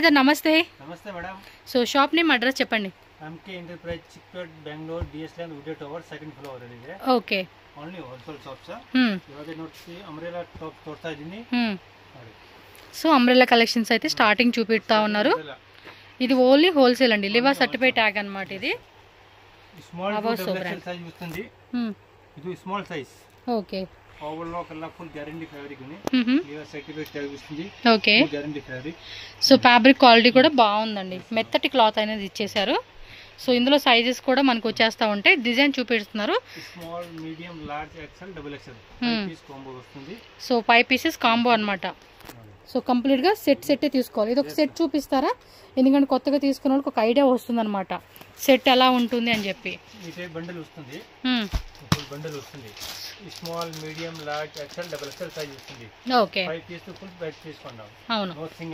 Brother నమస్తే. నమస్తే madam. So shop name address చెప్పండి. MK enterprise Chickpet Bengaluru DS line వుడే టవర్ సెకండ్ ಫ್ಲೋರ್ ಇದೆ. ಓಕೆ. Only wholesale shops. ಇವಾಗ ನೋಡಿ ಅಂಬ್రెల్లా ಟಾಪ್ ತೋರ್ತಾ ಇದೀನಿ. సో అంబ్రెల్లా కలెక్షన్స్ అయితే స్టార్టింగ్ చూపిస్తా ఉన్నారు. ఇది ఓన్లీ హోల్సేల్ అండి, లివా సర్టిఫైడ్ ట్యాగ్ అన్నమాట. ఇది స్మాల్ సైజ్ వస్తుంది. ఇది స్మాల్ సైజ్. ఓకే. ఓవర్లో కల్లా ఫుల్ గ్యారెంటీ ఫ్యాబ్రిక్ ఉంది. లివా సర్టిఫైడ్ ట్యాగ్ వస్తుంది. Okay. Guarantee fabric. So fabric quality కూడా బాగుందండి, మెత్తటి క్లాత్ అనేది ఇచ్చేసారు. సో ఇందులో సైజెస్ కూడా మనకు వచ్చేస్తా ఉంటాయి. డిజైన్ చూపిస్తున్నారు. Small medium large XL double XL 5 piece combo వస్తుంది. సో 5 పీసెస్ కాంబో అన్నమాట. సో కంప్లీట్ గా సెట్ తీసుకోవాలి. ఇది ఒక సెట్ చూపిస్తారా, ఎందుకంటే కొత్తగా తీసుకున్న వాళ్ళకి ఒక ఐడియా వస్తుంది అనమాట సెట్ ఎలా ఉంటుంది అని చెప్పి. బండిల్ వస్తుంది, ఫుల్ బండిల్ వస్తుంది. Small medium large XL double XL size వస్తుంది. ఓకే. 5 పీస్ ఫుల్ ప్యాక్ తీసుకుందాం. అవును.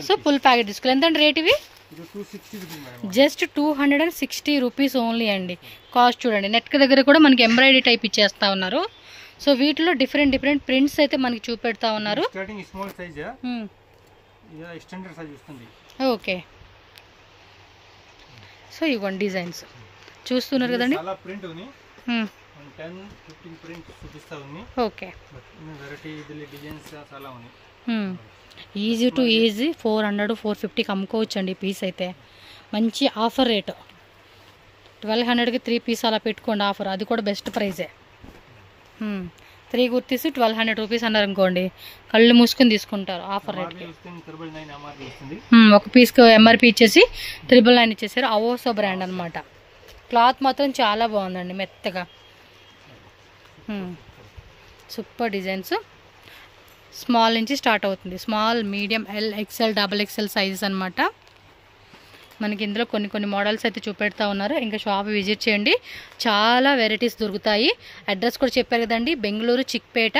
సో ఫుల్ ప్యాకెట్ తీసుకోవాలి. ఎంత రేట్ ఇవి? ఇది 260 rupees madam. Just 260 rupees only అండి. కాస్ట్ చూడండి, నెట్ దగ్గర కూడా మనకి ఎంబ్రాయిడరీ టైప్ ఇచ్చేస్తా ఉన్నారు. సో వీటిలో డిఫరెంట్ ప్రింట్స్ అయితే మనకి చూపెడతా ఉన్నారు. స్టార్టింగ్ స్మాల్ సైజ్, ఇది స్టాండర్డ్ సైజ్ వస్తుంది. ఓకే. సో ఇవ్వండి డిజైన్స్ చూస్తున్నారు కదండి. చాలా ప్రింట్ ఉంది. 10-15 ప్రింట్ చూపిస్తా ఉంది. ఓకే. వెరైటీ డిజైన్స్ చాలా ఉంది. ఈజీ టు ఈజీ 400-450కి అమ్ముకోవచ్చు అండి ఈ పీస్ అయితే. మంచి ఆఫర్ రేటు. 1200కి 3 పీస్ అలా పెట్టుకోండి ఆఫర్, అది కూడా బెస్ట్ ప్రైజే. 3 కుర్తీస్ 1200 రూపీస్ అన్నారు అనుకోండి, కళ్ళు మూసుకొని తీసుకుంటారు ఆఫర్ రేట్కి. ఒక పీస్కి ఎంఆర్పీ ఇచ్చేసి 999 ఇచ్చేసారు. అవోసో బ్రాండ్ అనమాట. క్లాత్ మాత్రం చాలా బాగుందండి, మెత్తగా. Super designs. స్మాల్ నుంచి స్టార్ట్ అవుతుంది. Small, medium, L, XL, double XL sizes అనమాట. మనకి ఇందులో కొన్ని మోడల్స్ అయితే చూపెడతా ఉన్నారు. ఇంకా షాప్ విజిట్ చేయండి, చాలా వెరైటీస్ దొరుకుతాయి. అడ్రస్ కూడా చెప్పారు కదండి, బెంగళూరు చిక్పేట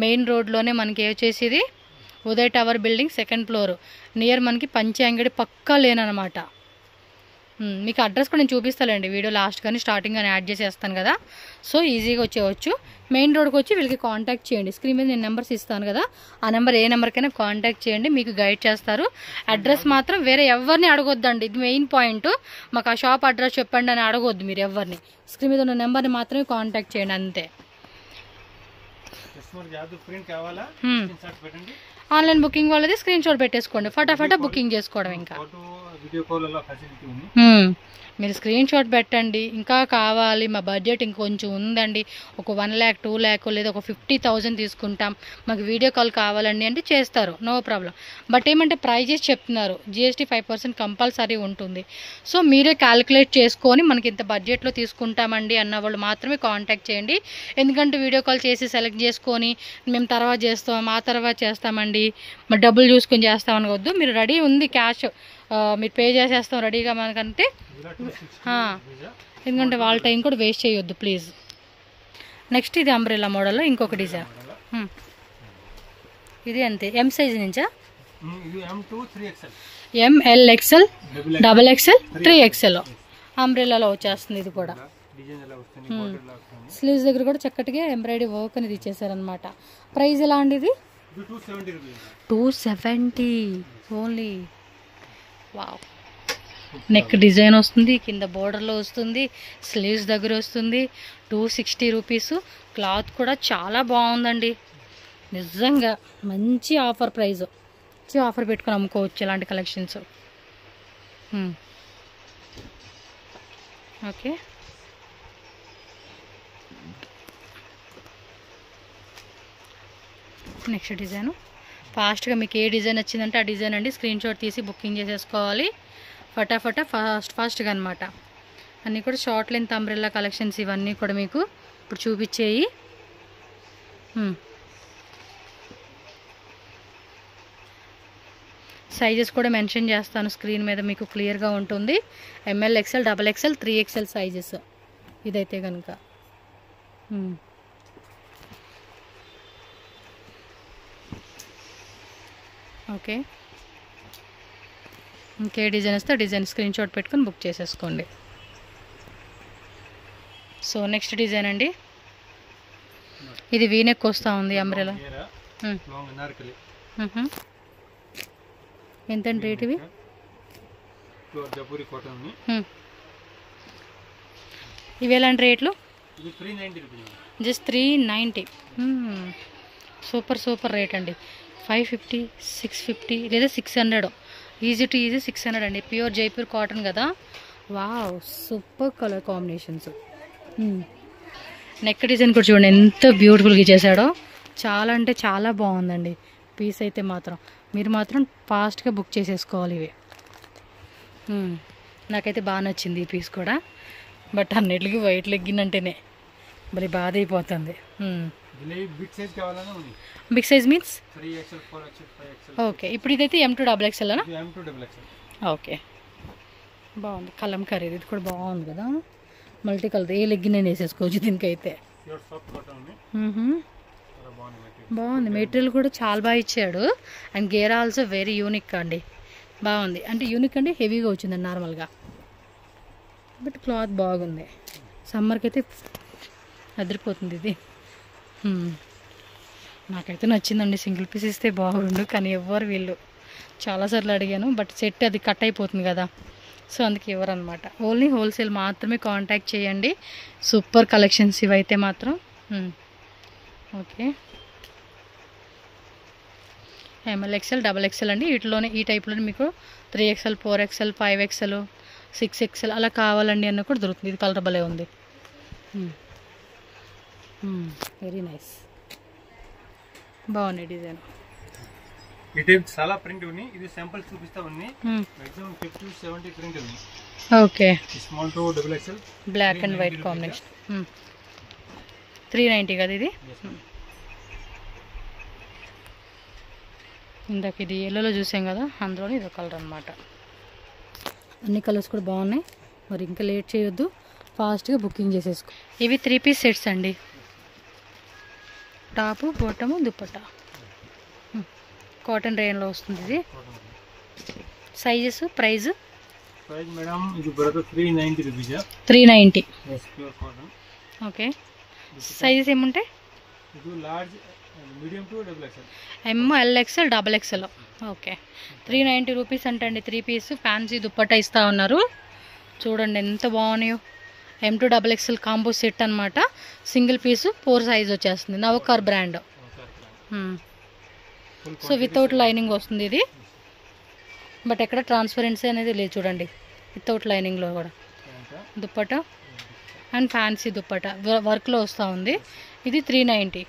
మెయిన్ రోడ్లోనే మనకి వచ్చేసి Uday tower building second floor near మనకి పంచే అంగడి పక్కా లేనమాట. మీకు అడ్రస్ కూడా నేను చూపిస్తానండి వీడియో లాస్ట్ కానీ స్టార్టింగ్ కానీ యాడ్ చేసేస్తాను కదా. సో ఈజీగా వచ్చేవచ్చు. మెయిన్ రోడ్కి వచ్చి వీళ్ళకి కాంటాక్ట్ చేయండి. స్క్రీన్ మీద నేను నెంబర్స్ ఇస్తాను కదా, ఆ నెంబర్ ఏ నెంబర్కైనా కాంటాక్ట్ చేయండి, మీకు గైడ్ చేస్తారు. అడ్రస్ మాత్రం వేరే ఎవరిని అడగొద్దండి, ఇది మెయిన్ పాయింట్. మాకు ఆ షాప్ అడ్రస్ చెప్పండి అని అడగొద్దు మీరు ఎవరిని. స్క్రీన్ మీద ఉన్న నెంబర్ని మాత్రమే కాంటాక్ట్ చేయండి, అంతే. ఆన్లైన్ బుకింగ్ వాళ్ళది స్క్రీన్ షాట్ పెట్టేసుకోండి, ఫటాఫటా బుకింగ్ చేసుకోవడం. ఇంకా మీరు స్క్రీన్ షాట్ పెట్టండి. ఇంకా కావాలి, మా బడ్జెట్ ఇంకొంచెం ఉందండి, ఒక 1 lakh 2 lakh లేదా ఒక 50,000 తీసుకుంటాం, మాకు వీడియో కాల్ కావాలండి అంటే చేస్తారు, నో ప్రాబ్లం. బట్ ఏమంటే ప్రైజెస్ చెప్తున్నారు, GST 5% కంపల్సరీ ఉంటుంది. సో మీరే క్యాలిక్యులేట్ చేసుకొని మనకి ఇంత బడ్జెట్లో తీసుకుంటామండి అన్న వాళ్ళు మాత్రమే కాంటాక్ట్ చేయండి. ఎందుకంటే వీడియో కాల్ చేసి సెలెక్ట్ చేసుకొని మేము తర్వాత చేస్తాం, ఆ తర్వాత చేస్తామండి, మరి డబ్బులు చూసుకొని చేస్తామని వద్దు. మీరు రెడీ ఉంది, క్యాష్ మీరు పే చేసేస్తాం రెడీగా మనకంటే. ఎందుకంటే వాళ్ళ టైం కూడా వేస్ట్ చేయొద్దు ప్లీజ్. నెక్స్ట్ ఇది అంబ్రెల్లా మోడల్లో ఇంకొక డిజైన్. ఇది అంతే, ఎం సైజ్ నుంచా? ML XL double XL 3XL అంబ్రెల్లాలో వచ్చేస్తుంది. ఇది కూడా స్లీవ్స్ దగ్గర కూడా చక్కటిగా ఎంబ్రాయిడరీ వర్క్ అనేది ఇచ్చేసారనమాట. ప్రైస్ ఎలా అండి ఇది? 270 ఓన్లీ. వావ్. నెక్ డిజైన్ వస్తుంది, కింద బోర్డర్లో వస్తుంది, స్లీవ్స్ దగ్గర వస్తుంది. 260 రూపీస్. క్లాత్ కూడా చాలా బాగుందండి, నిజంగా మంచి ఆఫర్ ప్రైస్. మంచి ఆఫర్ పెట్టుకొని అమ్ముకోవచ్చు ఇలాంటి కలెక్షన్స్. ఓకే. నెక్స్ట్ డిజైన్ ఫాస్ట్గా మీకు ఏ డిజైన్ వచ్చిందంటే ఆ డిజైన్ అండి స్క్రీన్ షాట్ తీసి బుకింగ్ చేసేసుకోవాలి ఫటాఫటా ఫాస్ట్గా అనమాట. అన్నీ కూడా షార్ట్ లెంత్ అంబ్రెల్లా కలెక్షన్స్ ఇవన్నీ కూడా మీకు ఇప్పుడు చూపించేయి. సైజెస్ కూడా మెన్షన్ చేస్తాను స్క్రీన్ మీద, మీకు క్లియర్గా ఉంటుంది. ML XL double XL 3XL sizes ఇదైతే కనుక. ఓకే. ఇంకే డిజైన్ వస్తే డిజైన్ స్క్రీన్ షాట్ పెట్టుకొని బుక్ చేసేసుకోండి. సో నెక్స్ట్ డిజైన్ అండి, ఇది వీనెక్ వస్తూ ఉంది అంబ్రెల్లా. ఎంతండి రేట్ ఇవి? ప్యూర్ జపూరి కాటన్ ఉంది. ఇవి ఎలాంటి రేట్లు? ఇది 390 rupees. Just 390. Super super rate అండి. 550, 650 లేదా 600. ఈజీ టు ఈజీ 600 అండి. ప్యూర్ జైపూర్ కాటన్ కదా. Wow, super colour combinations. Neck design కూడా చూడండి ఎంత బ్యూటిఫుల్గా ఇచ్చేసాడో. చాలా అంటే చాలా బాగుందండి పీస్ అయితే మాత్రం. మీరు మాత్రం ఫాస్ట్గా బుక్ చేసేసుకోవాలి ఇవి. నాకైతే బాగా నచ్చింది ఈ పీస్ కూడా. బట్ అన్నిటికి వైట్ లెగ్గినంటేనే మరి బాధ అయిపోతుంది. Big size means okay. ఇప్పుడు ఇదైతే M2XXL అనా? ఓకే, బాగుంది. కలంకారీ ఇది కూడా బాగుంది కదా. మల్టీ కలర్, ఏ లెగ్గిన్ అయినా వేసేసుకోవచ్చు దీనికైతే. బాగుంది. మెటీరియల్ కూడా చాలా బాగా ఇచ్చాడు. And gear also very unique అండి. బాగుంది. అంటే యూనిక్ అంటే హెవీగా వచ్చిందండి నార్మల్గా. బట్ క్లాత్ బాగుంది. సమ్మర్కి అయితే అదిరిపోతుంది ఇది. నాకైతే నచ్చిందండి. సింగిల్ పీస్ ఇస్తే బాగుండు, కానీ ఎవరు వీళ్ళు. చాలాసార్లు అడిగాను బట్ సెట్ అది కట్ అయిపోతుంది కదా, సో అందుకే ఎవరు అనమాట. ఓన్లీ హోల్సేల్ మాత్రమే కాంటాక్ట్ చేయండి. సూపర్ కలెక్షన్స్ ఇవైతే మాత్రం. ఓకే, ML XL, XXL అండి. వీటిలోనే ఈ టైప్లోనే మీకు 3XL, 4XL, 5XL, 6XL అలా కావాలండి అన్న కూడా దొరుకుతుంది. ఇది కలర్ భలే ఉంది. వెరీ నైస్, బాగున్నాయి డిజైన్. ఇది చాలా ప్రింట్ ఉంది. ఇది శాంపుల్ చూపిస్తా ఉంది. మాక్సిమం 50-70 ప్రింట్ ఉంది. Okay, small to XXL black and white combination. 390 కదా ఇది. ఇందాక ఇది ఎల్లోలో చూసాం కదా, అందులోనే ఇది కలర్ అనమాట. అన్ని కలర్స్ కూడా బాగున్నాయి. మరి ఇంకా లేట్ చేయొద్దు, ఫాస్ట్గా బుకింగ్ చేసేసుకో. ఇవి 3 పీస్ సెట్స్ అండి. టాపు, బొట్టము, దుప్పట్టా. కాటన్ రేయన్లో వస్తుంది ఇది. సైజెస్, ప్రైస్ మేడం ఇది బరత 390 rupees. 390. Pure cotton. Okay, sizes ఏముంటాయి? ఇది large, medium to XXL. ML XL, XXL. Okay, 390 rupees అంటండి. 3 పీస్ ఫ్యాన్సీ దుప్పట్టా ఇస్తూ ఉన్నారు. చూడండి ఎంత బాగున్నాయో. M2XXL కాంబో సెట్ అనమాట. సింగిల్ పీసు 4 సైజ్ వచ్చేస్తుంది. Navkar brand. So without lining వస్తుంది ఇది. బట్ ఎక్కడ ట్రాన్స్పరెన్సీ అనేది లేదు చూడండి. వితౌట్ లైనింగ్లో కూడా దుప్పట్టా అండ్ ఫ్యాన్సీ దుప్పట్టా వర్క్లో వస్తూ ఉంది. ఇది 390.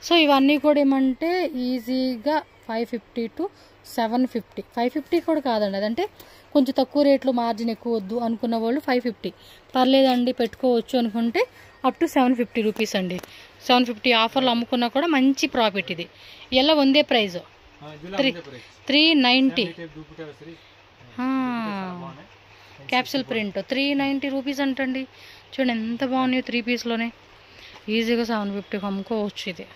సో ఇవన్నీ కూడా ఏమంటే ఈజీగా 550 to 750. 550 కూడా కాదండి, అదంటే కొంచెం తక్కువ రేట్లో మార్జిన్ ఎక్కువ వద్దు అనుకున్న వాళ్ళు 550 పర్లేదండి పెట్టుకోవచ్చు అనుకుంటే అప్ టు 750 రూపీస్ అండి. 750 ఆఫర్లు అమ్ముకున్నా కూడా మంచి ప్రాఫిట్ ఇది. ఎలా ఉందే ప్రైస్ 390. క్యాప్సూల్ ప్రింట్ 390 రూపీస్ అంటండి. చూడండి ఎంత బాగున్నాయో. 3 పీస్లోనే ఈజీగా 750 అమ్ముకోవచ్చు. ఇది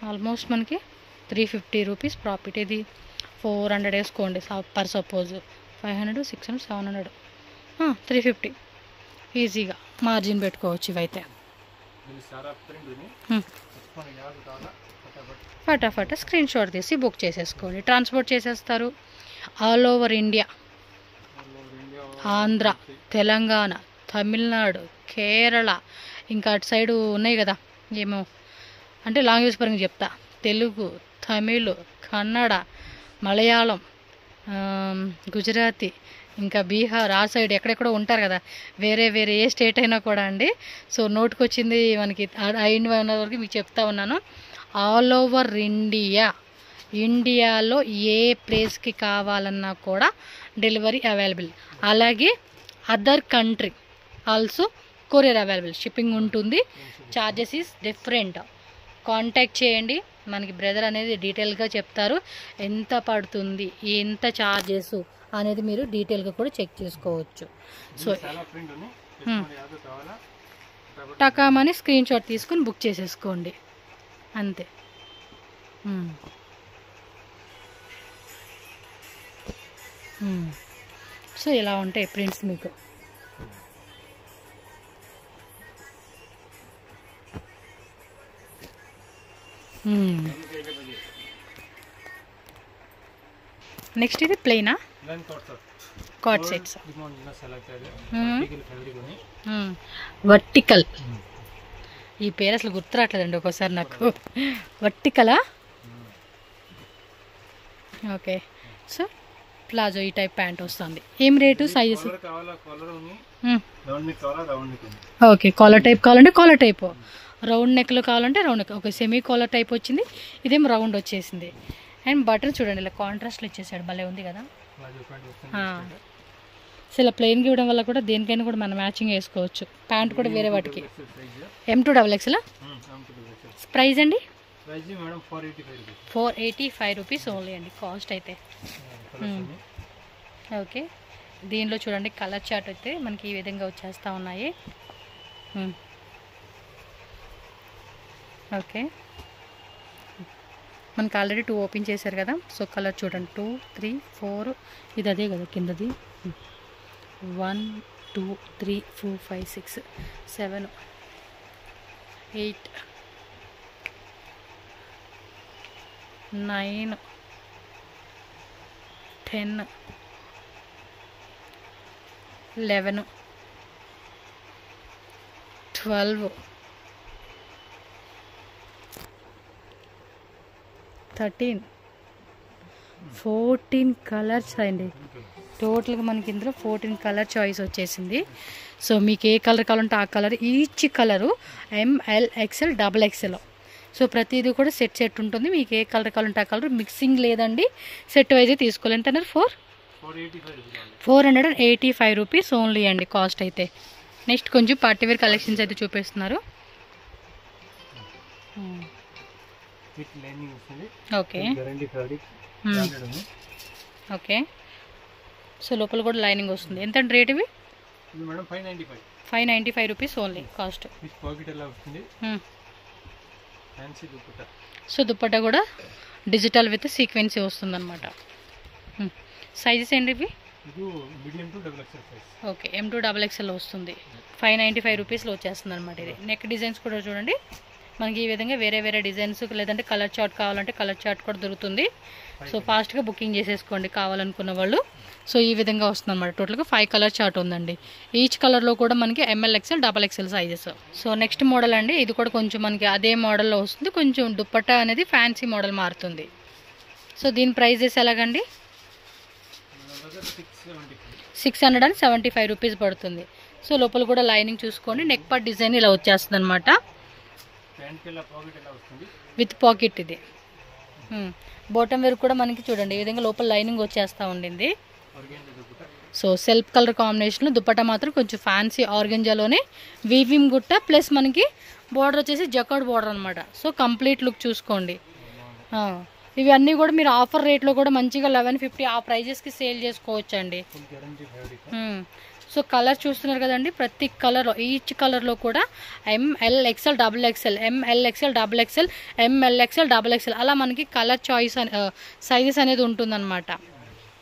ఆల్మోస్ట్ మనకి 350 రూపీస్ ప్రాఫిట్. ఇది 400 వేసుకోండి పర్ సపోజ్. 500, 600, 700, 350 ఈజీగా మార్జిన్ పెట్టుకోవచ్చు. ఇవైతే ఫటాఫట స్క్రీన్ షాట్ తీసి బుక్ చేసేసుకోండి. ట్రాన్స్పోర్ట్ చేసేస్తారు all over India. Andhra, Telangana, Tamil Nadu, Kerala, ఇంకా అటు సైడు ఉన్నాయి కదా ఏమో, అంటే లాంగ్వేజ్ పరంగా చెప్తా. తెలుగు, తమిళ్, కన్నడ, మలయాళం, గుజరాతీ, ఇంకా బీహార్, ఆ సైడ్ ఎక్కడెక్కడో ఉంటారు కదా, వేరే వేరే ఏ స్టేట్ అయినా కూడా అండి. సో నోట్కి వచ్చింది మనకి అయిన వరకు మీకు చెప్తా ఉన్నాను. ఆల్ ఓవర్ ఇండియా, ఇండియాలో ఏ ప్లేస్కి కావాలన్నా కూడా డెలివరీ అవైలబుల్. అలాగే other country also courier available. Shipping ఉంటుంది. Charges is different. కాంటాక్ట్ చేయండి, మనకి బ్రదర్ అనేది డీటెయిల్గా చెప్తారు. ఎంత పడుతుంది, ఎంత ఛార్జెస్ అనేది మీరు డీటెయిల్గా కూడా చెక్ చేసుకోవచ్చు. సో టకామని స్క్రీన్ షాట్ తీసుకుని బుక్ చేసేసుకోండి అంతే. సో ఇలా ఉంటాయి ప్రింట్స్ మీకు. నెక్స్ట్ ఇది ప్లెయినా లైన్ కోట్ సార్ కార్డ్ సెట్స్ సెలెక్టెడ్ ఫ్యాబ్రిక్ అని వర్టికల్. ఈ పేరు అసలు గుర్తురావట్లేదండి ఒక్కోసారి నాకు. వర్టికలా? ఓకే. సో ప్లాజో ఈ టైప్ ప్యాంట్ వస్తుంది. ఏం rate, sizes? Okay. Collar type కావాలంటే కాలర్ టైప్, రౌండ్ నెక్లో కావాలంటే round neck. Okay, semi collar type వచ్చింది, ఇదేం రౌండ్ వచ్చేసింది. అండ్ బటన్ చూడండి ఇలా కాంట్రాస్ట్లో ఇచ్చేసాడు, భలే ఉంది కదా. సో ఇలా ప్లెయిన్గా ఇవ్వడం వల్ల కూడా దేనికైనా కూడా మనం మ్యాచింగ్ వేసుకోవచ్చు. ప్యాంట్ కూడా వేరే వాటికి. M2XXL. ప్రైస్ అండి 485 రూపీస్ ఓన్లీ అండి కాస్ట్ అయితే. ఓకే, దీనిలో చూడండి కలర్ చార్ట్ అయితే మనకి ఈ విధంగా వచ్చేస్తూ ఉన్నాయి. ఓకే, మనకి ఆల్రెడీ 2 ఓపెన్ చేశారు కదా. సో కలర్ చూడండి 2, 3, 4, ఇది అదే కదా కిందది. 1, 2, 3, 4, 5, 6, 7, 8, 9, 10, 11, 12, 13, 14 కలర్స్ అండి. టోటల్గా మనకి ఇందులో 14 కలర్ చాయిస్ వచ్చేసింది. సో మీకు ఏ కలర్ కావాలంటే ఆ colour, each colour ML, XL, XXL. So ప్రతిదీ కూడా సెట్ ఉంటుంది. మీకు ఏ కలర్ కావాలంటే ఆ కలర్, మిక్సింగ్ లేదండి. సెట్ వైజే తీసుకోవాలి. ఎంత అన్నారు? 485 రూపీస్ ఓన్లీ అండి కాస్ట్ అయితే. నెక్స్ట్ కొంచెం పార్టీవేర్ కలెక్షన్స్ అయితే చూపిస్తున్నారు. Okay okay. సో లోపల కూడా లైనింగ్ వస్తుంది. ఎంత రేట్ ఇవి? 595 rupees only cost. So dupatta కూడా డిజిటల్ విత్ సీక్వెన్సీ వస్తుంది అనమాట. సైజెస్ ఏంటి ఇవి? ఓకే, M2XXL వస్తుంది. 595 రూపీస్లో వచ్చేస్తుంది అనమాట. ఇది నెక్ డిజైన్స్ కూడా చూడండి మనకి ఈ విధంగా వేరే వేరే డిజైన్స్, లేదంటే కలర్ చార్ట్ కావాలంటే కలర్ చార్ట్ కూడా దొరుకుతుంది. సో ఫాస్ట్గా బుకింగ్ చేసేసుకోండి కావాలనుకున్న వాళ్ళు. సో ఈ విధంగా వస్తుంది అనమాట. టోటల్గా 5 కలర్ చార్ట్ ఉందండి. ఈచ్ కలర్లో కూడా మనకి ML, XL, XXL sizes. So next model అండి, ఇది కూడా కొంచెం మనకి అదే మోడల్లో వస్తుంది. కొంచెం దుప్పట్టా అనేది ఫ్యాన్సీ మోడల్ మారుతుంది. సో దీని ప్రైజెస్ ఎలాగండి? 675 రూపీస్ పడుతుంది. సో లోపల కూడా లైనింగ్ చూసుకోండి. నెక్ పార్ట్ డిజైన్ ఇలా వచ్చేస్తుంది అనమాట, విత్ పాకెట్. ఇది బాటమ్ వేర్ కూడా మనకి చూడండి ఈ విధంగా లోపల లైనింగ్ వచ్చేస్తూ ఉండింది. సో సెల్ఫ్ కలర్ కాంబినేషన్లో దుప్పట్టా మాత్రం కొంచెం ఫ్యాన్సీ ఆర్గంజాలోనే వీవింగ్ గుట్ట ప్లస్ మనకి బార్డర్ వచ్చేసి జకార్డ్ బార్డర్ అనమాట. సో కంప్లీట్ లుక్ చూసుకోండి. ఇవి అన్నీ కూడా మీరు ఆఫర్ రేట్లో కూడా మంచిగా 1150 ఆ ప్రైజెస్కి సేల్ చేసుకోవచ్చు అండి. సో కలర్ చూస్తున్నారు కదండి, ప్రతి కలర్ ఈచ్ కలర్లో కూడా ML, XL, XXL, ML, XL, XXL, ML, XL, XXL అలా మనకి కలర్ చాయిస్ సైజెస్ అనేది ఉంటుందన్నమాట.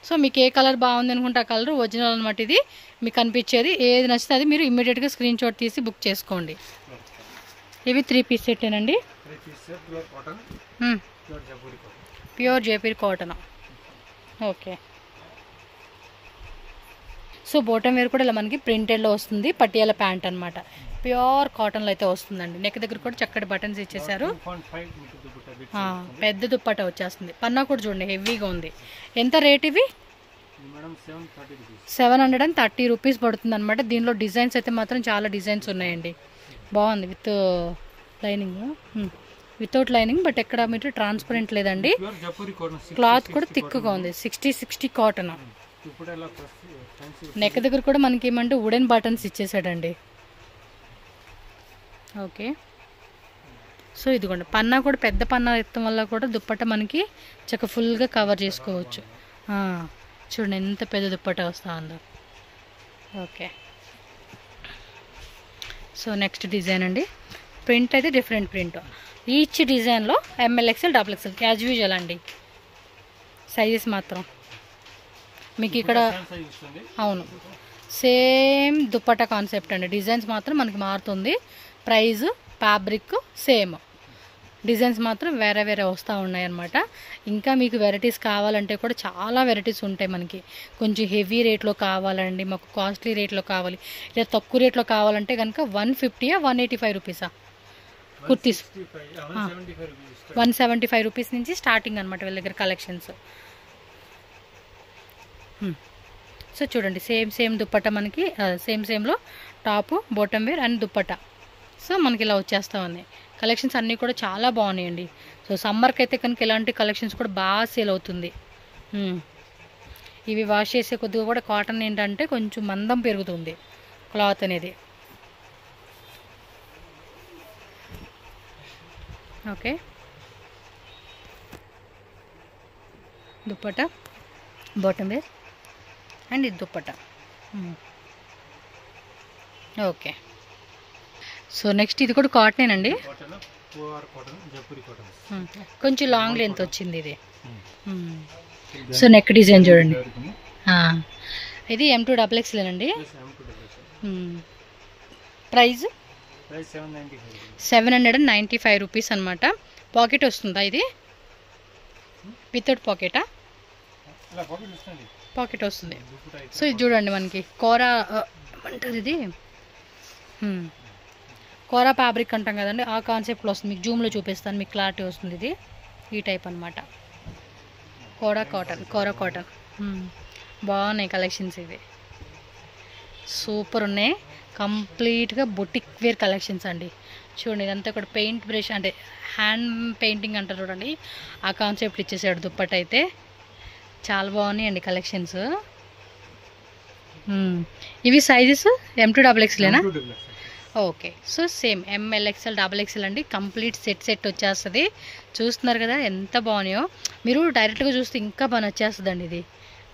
సో మీకు ఏ కలర్ బాగుంది అనుకుంటే ఆ కలర్ ఒరిజినల్ అనమాట. ఇది మీకు అనిపించేది ఏది నచ్చితే అది మీరు ఇమ్మీడియట్గా స్క్రీన్ షాట్ తీసి బుక్ చేసుకోండి. ఇవి 3 పీస్ సెట్టేనండి. Pure Jaipur cotton. Okay. So bottom wear కూడా ఇలా మనకి ప్రింటెడ్లో వస్తుంది. పటియాల ప్యాంట్ అనమాట. ప్యూర్ కాటన్లో అయితే వస్తుందండి. నెక్ దగ్గర కూడా చక్కటి బటన్స్ ఇచ్చేసారు. పెద్ద దుప్పట్టా వచ్చేస్తుంది. పన్నా కూడా చూడండి హెవీగా ఉంది. ఎంత రేట్ ఇవి? 730 రూపీస్ పడుతుంది అనమాట. దీనిలో డిజైన్స్ అయితే మాత్రం చాలా డిజైన్స్ ఉన్నాయండి. బాగుంది with lining, without lining, but ఎక్కడ మీరు ట్రాన్స్పరెంట్ లేదండి. క్లాత్ కూడా థిక్గా ఉంది. 60 కాటన్. నెక్ దగ్గర కూడా మనకి ఏమంటే వుడెన్ బటన్స్ ఇచ్చేసాడండి. ఓకే. సో ఇదిగోండి పన్నా కూడా పెద్ద పన్నా ఎత్తడం వల్ల కూడా దుప్పట్టా మనకి చక్క ఫుల్గా కవర్ చేసుకోవచ్చు. చూడండి ఎంత పెద్ద దుప్పట్టా వస్తూ ఉందో. ఓకే. సో నెక్స్ట్ డిజైన్ అండి. ప్రింట్ అయితే డిఫరెంట్ ప్రింట్. ఈచ్ డిజైన్లో ML, XL, XXL as usual అండి. సైజెస్ మాత్రం మీకు ఇక్కడ అవును సేమ్ దుప్పట్టా కాన్సెప్ట్ అండి. డిజైన్స్ మాత్రం మనకి మారుతుంది. Price fabric same. డిజైన్స్ మాత్రం వేరే వేరే వస్తూ ఉన్నాయి అన్నమాట. ఇంకా మీకు వెరైటీస్ కావాలంటే కూడా చాలా వెరైటీస్ ఉంటాయి మనకి. కొంచెం హెవీ రేట్లో కావాలండి, మాకు కాస్ట్లీ రేట్లో కావాలి, లేదా తక్కువ రేట్లో కావాలంటే కనుక 150 185 రూపీసా కుర్తీస్? 175 రూపీస్ నుంచి స్టార్టింగ్ అనమాట వీళ్ళ దగ్గర కలెక్షన్స్. సో చూడండి, సేమ్ దుప్పట మనకి సేమ్లో top, bottom wear and dupatta. So మనకి ఇలా వచ్చేస్తూ ఉన్నాయి. కలెక్షన్స్ అన్నీ కూడా చాలా బాగున్నాయండి. సో సమ్మర్కి అయితే కనుక ఇలాంటి కలెక్షన్స్ కూడా బాగా సేల్ అవుతుంది. ఇవి వాష్ చేసే కొద్దిగా కూడా కాటన్ ఏంటంటే కొంచెం మందం పెరుగుతుంది క్లాత్ అనేది. Okay, dupatta, bottom wear and ఇది దుప్పట. ఓకే, సో నెక్స్ట్ ఇది కూడా కాటనేనండి, కొంచెం లాంగ్ లెంత్ వచ్చింది ఇది. సో నెక్ డిజైన్ చూడండి, ఇది M2XXL అండి. ప్రైస్ 795 రూపీస్ అనమాట. పాకెట్ వస్తుందా ఇది? వితౌట్ పాకెటా? పాకెట్ వస్తుంది. సో ఇది చూడండి, మనకి కోరా అంటారు, ఇది కోరా ఫ్యాబ్రిక్ అంటాం కదండి, ఆ కాన్సెప్ట్లో వస్తుంది. మీకు జూమ్లో చూపిస్తాను, మీకు క్లారిటీ వస్తుంది. ఇది ఈ టైప్ అనమాట, కోరా కాటన్. బాగున్నాయి కలెక్షన్స్, ఇవి సూపర్ ఉన్నాయి. కంప్లీట్గా బొటిక్ వేర్ కలెక్షన్స్ అండి. చూడండి, ఇదంతా కూడా పెయింట్ బ్రష్ అంటే హ్యాండ్ పెయింటింగ్ అంటారు చూడండి, ఆ కాన్సెప్ట్ ఇచ్చేసాడు దుప్పట అయితే. చాలా బాగున్నాయండి కలెక్షన్స్. ఇవి సైజెస్ M2XXLేనా? Okay, so same ML, XL, XXL అండి. కంప్లీట్ సెట్ వచ్చేస్తుంది. చూస్తున్నారు కదా ఎంత బాగున్నాయో. మీరు డైరెక్ట్గా చూస్తే ఇంకా బాగా నచ్చేస్తుందండి. ఇది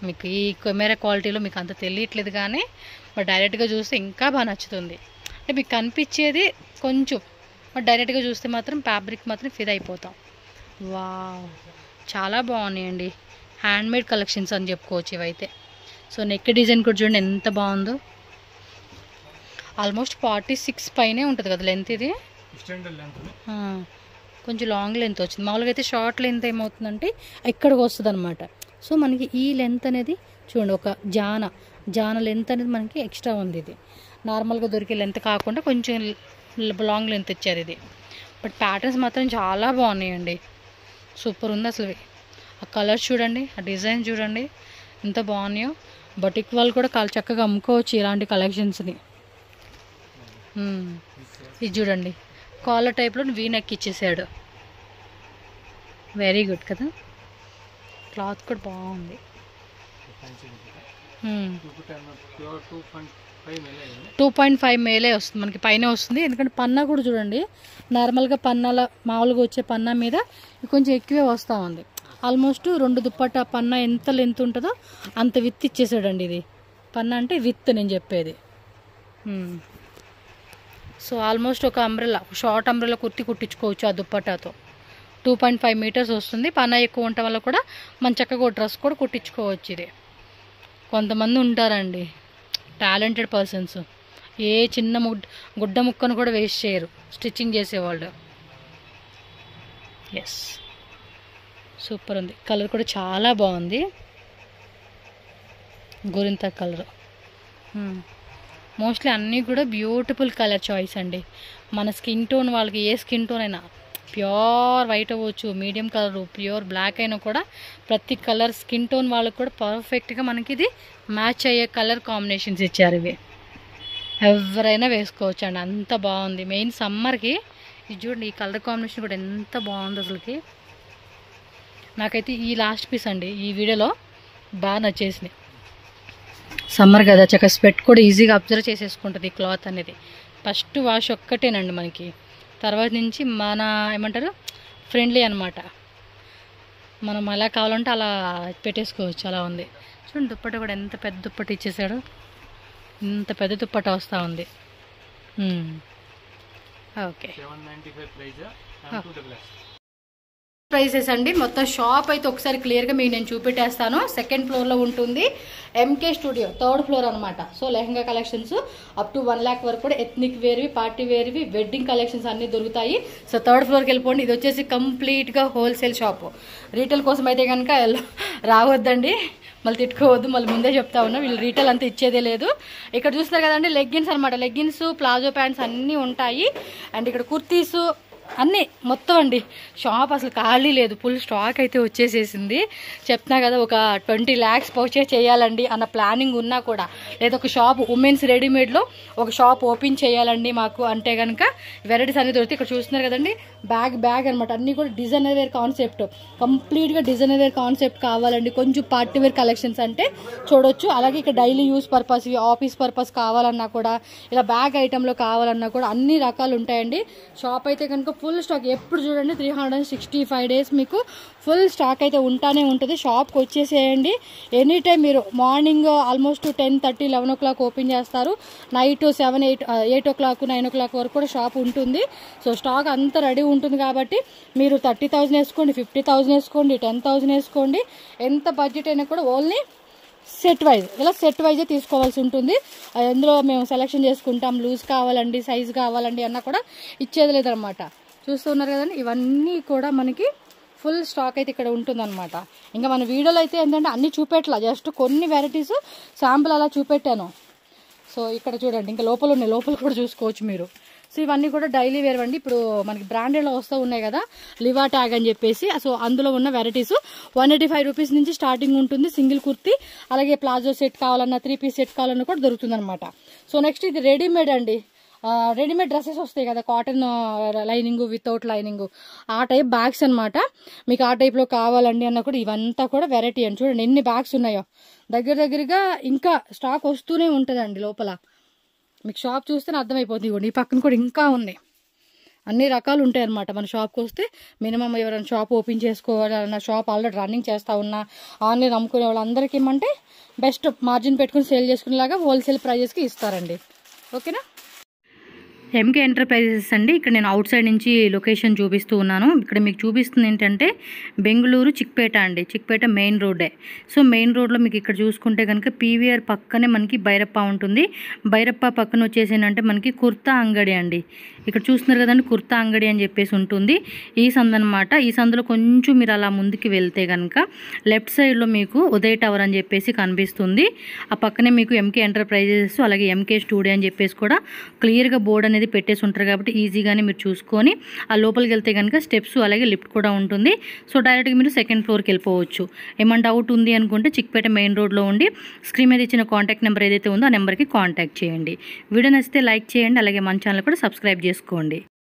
మీకు ఈ కెమెరా క్వాలిటీలో మీకు అంత తెలియట్లేదు, కానీ మరి డైరెక్ట్గా చూస్తే ఇంకా బాగా నచ్చుతుంది. అంటే మీకు కనిపించేది కొంచెం, మరి డైరెక్ట్గా చూస్తే మాత్రం ఫ్యాబ్రిక్ మాత్రం ఫిదా అయిపోతాం. వావ్, చాలా బాగున్నాయండి. హ్యాండ్మేడ్ కలెక్షన్స్ అని చెప్పుకోవచ్చు ఇవైతే. సో నెక్ డిజైన్ కూడా చూడండి ఎంత బాగుందో. ఆల్మోస్ట్ 46 పైనే ఉంటుంది కదా లెంత్. ఇది కొంచెం లాంగ్ లెంత్ వచ్చింది. మామూలుగా అయితే షార్ట్ లెంత్ ఏమవుతుందంటే ఇక్కడికి వస్తుంది అనమాట. సో మనకి ఈ లెంత్ అనేది చూడండి, ఒక జాన లెంత్ అనేది మనకి ఎక్స్ట్రా ఉంది. ఇది నార్మల్గా దొరికే లెంత్ కాకుండా కొంచెం లాంగ్ లెంత్ ఇచ్చారు ఇది. బట్ ప్యాటర్న్స్ మాత్రం చాలా బాగున్నాయండి, సూపర్ ఉంది అసలు. ఆ కలర్స్ చూడండి, ఆ డిజైన్ చూడండి ఎంత బాగున్నాయో. బటిక్ వాళ్ళు కూడా చక్కగా అమ్ముకోవచ్చు ఇలాంటి కలెక్షన్స్ని. ఇది చూడండి, కాలర్ టైప్లో వీ నెక్ ఇచ్చేసాడు. వెరీ గుడ్ కదా, క్లాత్ కూడా బాగుంది. 2.5 మేలే వస్తుంది మనకి, పైన వస్తుంది. ఎందుకంటే పన్నా కూడా చూడండి, నార్మల్గా పన్నాల మామూలుగా వచ్చే పన్నా మీద కొంచెం ఎక్కువే వస్తూ ఉంది. ఆల్మోస్ట్ 2 దుప్పట్టా పన్నా ఎంత లెంత్ ఉంటుందో అంత విత్ ఇచ్చేసాడండి. ఇది పన్నా అంటే విత్ నేను చెప్పేది. సో ఆల్మోస్ట్ ఒక అంబ్రెల్లా, షార్ట్ అంబ్రెల్లా కుట్టించుకోవచ్చు ఆ దుప్పటాతో. 2.5 మీటర్స్ వస్తుంది. పన్నా ఎక్కువ ఉండటం వల్ల కూడా మన చక్కగా డ్రెస్ కూడా కుట్టించుకోవచ్చు. ఇది కొంతమంది ఉంటారండి టాలెంటెడ్ పర్సన్స్, ఏ చిన్న గుడ్డ ముక్కను కూడా వేస్ట్ చేయరు స్టిచ్చింగ్ చేసేవాళ్ళు. ఎస్, సూపర్ ఉంది. కలర్ కూడా చాలా బాగుంది, గోరింత కలర్. మోస్ట్లీ అన్నీ కూడా బ్యూటిఫుల్ కలర్ చాయిస్ అండి. మన స్కిన్ టోన్ వాళ్ళకి, ఏ స్కిన్ టోన్ అయినా, ప్యూర్ వైట్ అవ్వచ్చు, మీడియం కలర్, ప్యూర్ బ్లాక్ అయినా కూడా ప్రతి కలర్ స్కిన్ టోన్ వాళ్ళకి కూడా పర్ఫెక్ట్గా మనకి ఇది మ్యాచ్ అయ్యే కలర్ కాంబినేషన్స్ ఇచ్చారు. ఇవి ఎవరైనా వేసుకోవచ్చు అండి, అంత బాగుంది. మెయిన్ సమ్మర్కి ఇది చూడండి, ఈ కలర్ కాంబినేషన్ కూడా ఎంత బాగుంది అసలుకి. నాకైతే ఈ లాస్ట్ పీస్ అండి ఈ వీడియోలో బాగా నచ్చేసింది. సమ్మర్ కదా, చక్కగా స్వెట్ కూడా ఈజీగా అబ్జర్వ్ చేసేసుకుంటుంది ఈ క్లాత్ అనేది. ఫస్ట్ వాష్ ఒక్కటేనండి మనకి, తర్వాత నుంచి మన ఏమంటారు ఫ్రెండ్లీ అనమాట. మనం ఎలా కావాలంటే అలా పెట్టేసుకోవచ్చు, అలా ఉంది. చూడండి దుప్పట కూడా ఎంత పెద్ద దుప్పట ఇచ్చేసాడు, ఇంత పెద్ద దుప్పట వస్తూ ఉంది. ఓకే, ప్రైసెస్ అండి. మొత్తం షాప్ అయితే ఒకసారి క్లియర్గా మీకు నేను చూపెట్టేస్తాను. సెకండ్ ఫ్లోర్లో ఉంటుంది ఎంకే స్టూడియో, థర్డ్ ఫ్లోర్ అనమాట. So lehenga collections up to 1 lakh వరకు కూడా ఎథ్నిక్ వేర్వి, పార్టీ వేర్వి, వెడ్డింగ్ కలెక్షన్స్ అన్నీ దొరుకుతాయి. సో థర్డ్ ఫ్లోర్కి వెళ్ళిపోండి. ఇది వచ్చేసి కంప్లీట్గా హోల్సేల్ షాపు. రీటైల్ కోసం అయితే కనుక రావద్దండి, మళ్ళీ తిట్టుకోవద్దు, మళ్ళీ ముందే చెప్తా ఉన్నా, వీళ్ళు రీటైల్ అంతా ఇచ్చేదే లేదు. ఇక్కడ చూస్తారు కదండి లెగ్గిన్స్ అనమాట. లెగ్గిన్స్, ప్లాజో ప్యాంట్స్ అన్నీ ఉంటాయి. అండ్ ఇక్కడ కుర్తీసు అన్నీ మొత్తం అండి. షాప్ అసలు ఖాళీ లేదు, ఫుల్ స్టాక్ అయితే వచ్చేసేసింది. చెప్తున్నా కదా, ఒక 20 lakhs పర్చేస్ చేయాలండి అన్న ప్లానింగ్ ఉన్నా కూడా, లేదా ఒక షాప్ ఉమెన్స్ రెడీమేడ్లో ఒక షాప్ ఓపెన్ చేయాలండి మాకు అంటే కనుక వెరైటీస్ అన్నీ దొరుకుతాయి. ఇక్కడ చూస్తున్నారు కదండి, బ్యాగ్ అనమాట. అన్నీ కూడా డిజైనర్ వేర్ కాన్సెప్ట్, కంప్లీట్గా డిజైనర్ వేర్ కాన్సెప్ట్ కావాలండి. కొంచెం పార్టీ వేర్ కలెక్షన్స్ అంటే చూడొచ్చు. అలాగే ఇక్కడ daily use purpose, office purpose కావాలన్నా కూడా, ఇలా బ్యాగ్ ఐటెంలో కావాలన్నా కూడా అన్ని రకాలు ఉంటాయండి. షాప్ అయితే కనుక ఫుల్ స్టాక్, ఎప్పుడు చూడండి 365 days మీకు ఫుల్ స్టాక్ అయితే ఉంటానే ఉంటుంది. షాప్కి వచ్చేసేయండి. ఎనీ టైం మీరు మార్నింగ్ ఆల్మోస్ట్ 10:30, 11 o'clock ఓపెన్ చేస్తారు. నైట్ 7, 8 o'clock, 9 o'clock వరకు కూడా షాప్ ఉంటుంది. సో స్టాక్ అంతా రెడీ ఉంటుంది కాబట్టి మీరు 30,000 వేసుకోండి, 50,000 వేసుకోండి, 10,000 వేసుకోండి. ఎంత బడ్జెట్ అయినా కూడా ఓన్లీ సెట్ వైజ్, ఇలా సెట్ వైజే తీసుకోవాల్సి ఉంటుంది. అందులో మేము సెలెక్షన్ చేసుకుంటాం, లూజ్ కావాలండి, సైజ్ కావాలండి అన్నా కూడా ఇచ్చేది లేదనమాట. చూస్తున్నారు కదండి, ఇవన్నీ కూడా మనకి ఫుల్ స్టాక్ అయితే ఇక్కడ ఉంటుందన్నమాట. ఇంకా మన వీడియోలో అయితే ఏంటంటే అన్నీ చూపెట్టలా, జస్ట్ కొన్ని వెరైటీస్ శాంపుల్ అలా చూపెట్టాను. సో ఇక్కడ చూడండి, ఇంకా లోపల ఉన్నాయి, లోపల కూడా చూసుకోవచ్చు మీరు. సో ఇవన్నీ కూడా డైలీ వేర్ అండి. ఇప్పుడు మనకి బ్రాండెడ్లో వస్తూ ఉన్నాయి కదా, లివా ట్యాగ్ అని చెప్పేసి. సో అందులో ఉన్న వెరైటీస్ 185 rupees నుంచి స్టార్టింగ్ ఉంటుంది. సింగిల్ కుర్తీ, అలాగే ప్లాజో సెట్ కావాలన్నా, 3 piece సెట్ కావాలన్నా కూడా దొరుకుతుంది అనమాట. సో నెక్స్ట్ ఇది రెడీమేడ్ అండి. రెడీమేడ్ డ్రెస్సెస్ వస్తాయి కదా, కాటన్ లైనింగ్, వితౌట్ లైనింగ్, ఆ టైప్ బ్యాగ్స్ అనమాట. మీకు ఆ టైప్లో కావాలండి అన్న కూడా ఇవంతా కూడా వెరైటీ అండి. చూడండి ఎన్ని బ్యాగ్స్ ఉన్నాయో, దగ్గరగా ఇంకా స్టాక్ వస్తూనే ఉంటుందండి లోపల. మీకు షాప్ చూస్తేనే అర్థమైపోతుంది. ఈ పక్కన కూడా ఇంకా ఉంది, అన్ని రకాలు ఉంటాయి అనమాట. మన షాప్కి వస్తే మినిమం ఎవరైనా షాప్ ఓపెన్ చేసుకోవాలన్నా, షాప్ ఆల్రెడీ రన్నింగ్ చేస్తూ ఉన్నా, ఆన్లైన్ అమ్ముకునే వాళ్ళందరికీ ఏమంటే బెస్ట్ మార్జిన్ పెట్టుకుని సేల్ చేసుకునేలాగా హోల్సేల్ ప్రైజెస్కి ఇస్తారండి. ఓకేనా. ఎంకే ఎంటర్ప్రైజెస్ అండి. ఇక్కడ నేను అవుట్ సైడ్ నుంచి లొకేషన్ చూపిస్తూ ఉన్నాను. ఇక్కడ మీకు చూపిస్తుంది ఏంటంటే బెంగళూరు చిక్పేట అండి. చిక్పేట మెయిన్ రోడ్డే. సో మెయిన్ రోడ్లో మీకు ఇక్కడ చూసుకుంటే కనుక పీవీఆర్ పక్కనే మనకి భైరప్ప ఉంటుంది. భైరప్ప పక్కన వచ్చేసి ఏంటంటే మనకి కుర్తా అంగడి అండి. ఇక్కడ చూస్తున్నారు కదండి, కుర్తా అంగడి అని చెప్పేసి ఉంటుంది. ఈ సందు అనమాట. ఈ సందులో కొంచెం మీరు అలా ముందుకు వెళ్తే కనుక లెఫ్ట్ సైడ్లో మీకు ఉదయ్ టవర్ అని చెప్పేసి కనిపిస్తుంది. ఆ పక్కనే మీకు ఎంకే ఎంటర్ప్రైజెస్, అలాగే ఎంకే స్టూడియో అని చెప్పేసి కూడా క్లియర్గా బోర్డు అనేది పెట్టేసి ఉంటారు కాబట్టి ఈజీగానే మీరు చూసుకొని ఆ లోపలికి వెళ్తే కనుక స్టెప్స్, అలాగే లిఫ్ట్ కూడా ఉంటుంది. సో డైరెక్ట్గా మీరు సెకండ్ ఫ్లోర్కి వెళ్ళిపోవచ్చు. ఏమైనా డౌట్ ఉంది అనుకుంటే చిక్పేట మెయిన్ రోడ్లో ఉండి స్క్రీన్ మీద ఇచ్చిన కాంటాక్ట్ నెంబర్ ఏదైతే ఉందో ఆ నెంబర్కి కాంటాక్ట్ చేయండి. వీడియో నచ్చితే లైక్ చేయండి, అలాగే మన ఛానల్ కూడా సబ్స్క్రైబ్ చేసుకోండి.